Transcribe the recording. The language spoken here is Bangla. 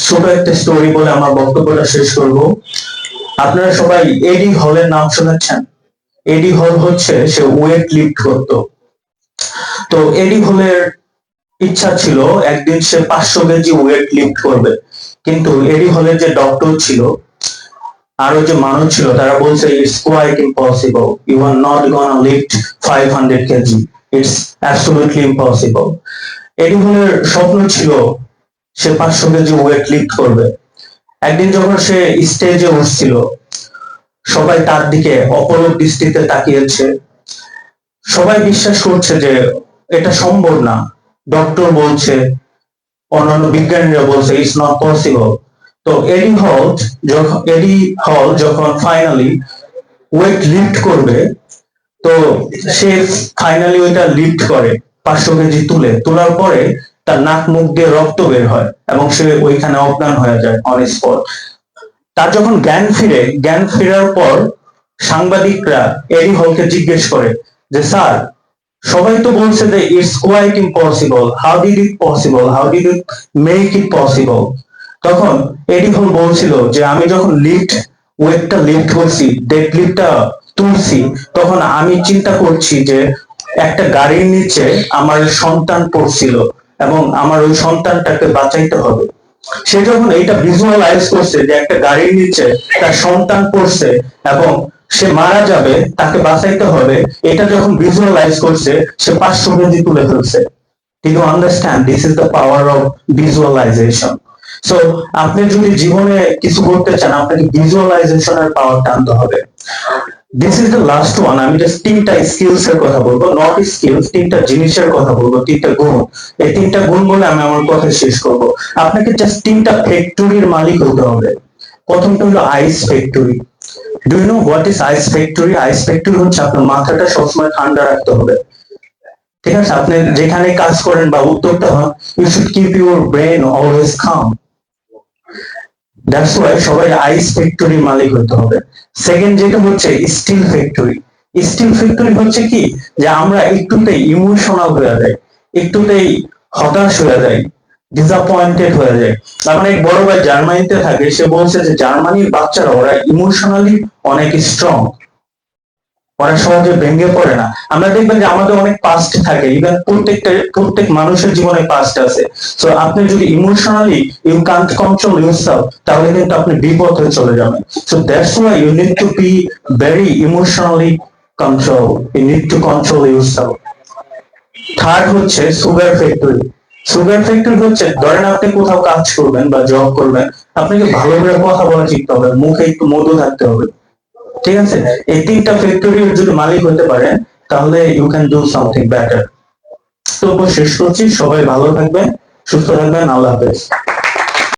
ছোট একটা স্টোরি বলে আমার বক্তব্যটা শেষ করব। আপনারা সবাই এডি হলের নাম শুনেছেন? এডি হল হচ্ছে সে ওয়েট লিফট করতো। তো এডি হলের ইচ্ছা ছিল একদিন সে 500 কেজি ওয়েট লিফট করবে, কিন্তু এডি হলের যে ডক্টর ছিল আরো যে মানুষ ছিল তারা বলছে it's quite impossible, you are not gonna lift 500 KG, it's absolutely impossible. Eddie হলের স্বপ্ন ছিল সে 500 কেজি ওয়েট লিফট করবে। একদিন যখন সে স্টেজে উঠছিল, সবাই তার দিকে অপলক দৃষ্টিতে তাকিয়েছে। সবাই বিশ্বাস করছে যে এটা সম্ভব না। ডক্টর বলছে, অন্যান্য বিজ্ঞানীরা বলছে ইটস নট পসিবল। তো এডি হল যখন ফাইনালি ওয়েট লিফট করবে, তো সে ফাইনালি ওইটা লিফট করে 500 কেজি তোলার পরে তার নাক মুখ দিয়ে রক্ত বের হয় এবং সে ওইখানে অজ্ঞান হয়ে যায় অন স্পট। তার যখন জ্ঞান ফেরার পর সাংবাদিকরা এডি হলকে জিজ্ঞেস করে যে স্যার, সবাই তো বলছে যে it's quite impossible, how did it possible, how did it make it possible? তখন এডি হল বলছিল যে আমি যখন ওয়েটটা লিফট করছি, ডেড লিফটটা তুলছি, তখন আমি চিন্তা করছি যে একটা গাড়ির নিচে আমার সন্তান পড়ছিল এবং আমার ওই সন্তানটাকে বাঁচাইতে হবে। সে যখন এইটা ভিজুয়ালাইজ করছে যে একটা গাড়ির নিচে তার সন্তান পড়ছে এবং সে মারা যাবে, তাকে বাঁচাইতে হবে, এটা যখন ভিজুয়ালাইজ করছে, সে 500 কেজি তুলে ফেলছে। You understand, this is the power of visualization. So আপনি যদি জীবনে কিছু করতে চান, আপনাকে ভিজুয়ালাইজেশনের পাওয়ারটা আনতে হবে। This is the last one. আমি জাস্ট 3টা স্কিলস এর কথা বলবো, নট স্কিলস, 3টা জিনিসের কথা বলবো, 3টা গুণ। এই 3টা গুণ বলে আমি আমার কথা শেষ করব। আপনাকে জাস্ট 3টা ফ্যাক্টরির মালিক হতে হবে। প্রথমটা হলো ice factory. Do you know what is ice factory? Ice factory হচ্ছে আপনার মাথাটা সবসময় ঠান্ডা রাখতে হবে। ঠিক আছে, আপনি যেখানে কাজ করেন বা উদ্যোক্তা হন, you should keep your brain always calm. That's why সবাই আইস ফ্যাক্টরি মালিক হতে হবে। সেকেন্ড যেটা হচ্ছে স্টিল ফ্যাক্টরি। স্টিল ফ্যাক্টরি হচ্ছে কি, যে আমরা একটুতেই ইমোশনাল হয়ে যাই, একটুতেই হতাশ হয়ে যাই, ডিসঅ্যাপয়েন্টেড হয়ে যায়। আমার এক বড় ভাই জার্মানিতে থাকে, সে বলছে যে জার্মানির বাচ্চারা ওরা ইমোশনালি অনেক স্ট্রং, ওরা সহজে ভেঙে পড়ে না। আমরা দেখবেন যে আমাদের অনেক পাস্ট থাকে, ইভেন প্রত্যেক মানুষের জীবনে পাস্ট আছে। সো আপনি যদি emotionally you can't control yourself, তাহলে কিন্তু আপনি বিপদ হয়ে চলে যাবেন। So that's why you need to be very emotionally control, you need to control yourself. Third হচ্ছে সুগার ফ্যাক্টরি। সুগার ফ্যাক্টরি হচ্ছে, ধরেন আপনি কোথাও কাজ করবেন বা জব করবেন, আপনাকে ভালো করে কথা বলা শিখতে হবে, মুখে একটু মধু থাকতে হবে। ঠিক আছে, এই 3টা ফ্যাক্টরির যদি মালিক হতে পারেন, তাহলে you can do something better. তো শেষ করছি, সবাই ভালো থাকবেন, সুস্থ থাকবেন, আল্লাহ হাফেজ।